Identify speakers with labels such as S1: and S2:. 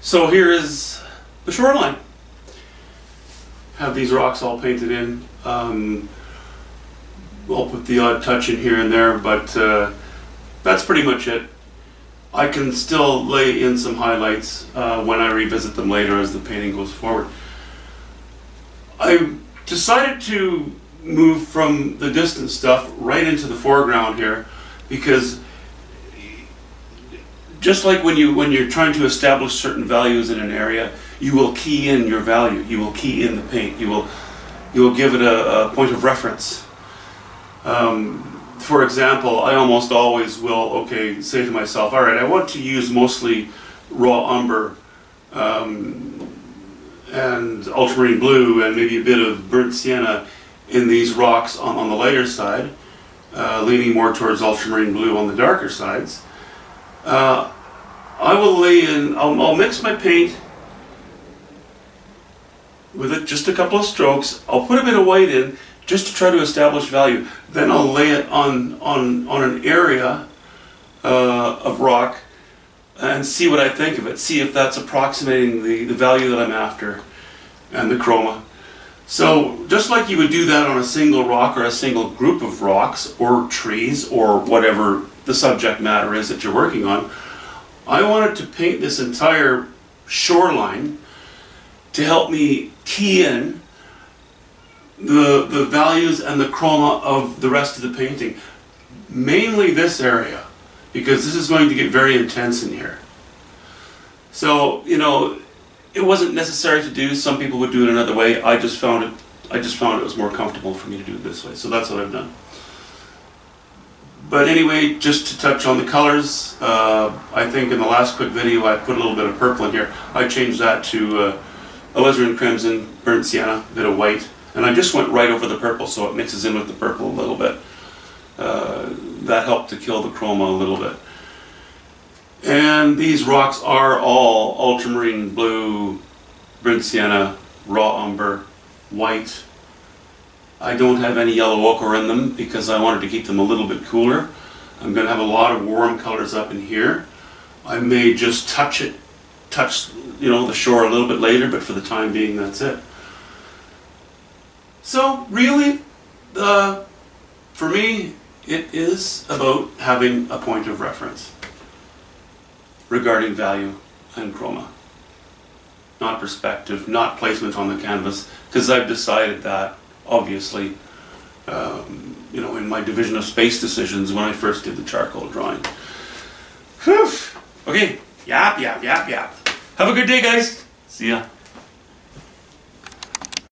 S1: So here is the shoreline. Have these rocks all painted in. I'll put the odd touch in here and there, but that's pretty much it. I can still lay in some highlights when I revisit them later as the painting goes forward. I decided to move from the distant stuff right into the foreground here, because just like when you're trying to establish certain values in an area, you will key in your value. You will key in the paint. You will give it a point of reference. For example, I almost always will say to myself, all right, I want to use mostly raw umber and ultramarine blue and maybe a bit of burnt sienna in these rocks on the lighter side, leaning more towards ultramarine blue on the darker sides. I will lay in, I'll mix my paint with it, just a couple of strokes. I'll put a bit of white in just to try to establish value. Then I'll lay it on an area of rock and see what I think of it. See if that's approximating the value that I'm after and the chroma. So just like you would do that on a single rock or a single group of rocks or trees or whatever the subject matter is that you're working on, I wanted to paint this entire shoreline to help me key in the values and the chroma of the rest of the painting. Mainly this area, because this is going to get very intense in here. So, you know, it wasn't necessary to do. Some people would do it another way. I just found it was more comfortable for me to do it this way. So that's what I've done. But anyway, just to touch on the colors, I think in the last quick video I put a little bit of purple in here. I changed that to alizarin crimson, burnt sienna, a bit of white, and I just went right over the purple so it mixes in with the purple a little bit. That helped to kill the chroma a little bit. And these rocks are all ultramarine blue, burnt sienna, raw umber, white. I don't have any yellow ochre in them because I wanted to keep them a little bit cooler. I'm going to have a lot of warm colors up in here. I may just touch the shore a little bit later, but for the time being, that's it. So really, for me, it is about having a point of reference regarding value and chroma. Not perspective, not placement on the canvas, because I've decided that, obviously, you know, in my division of space decisions when I first did the charcoal drawing. Whew. Okay, yap. Have a good day, guys. See ya.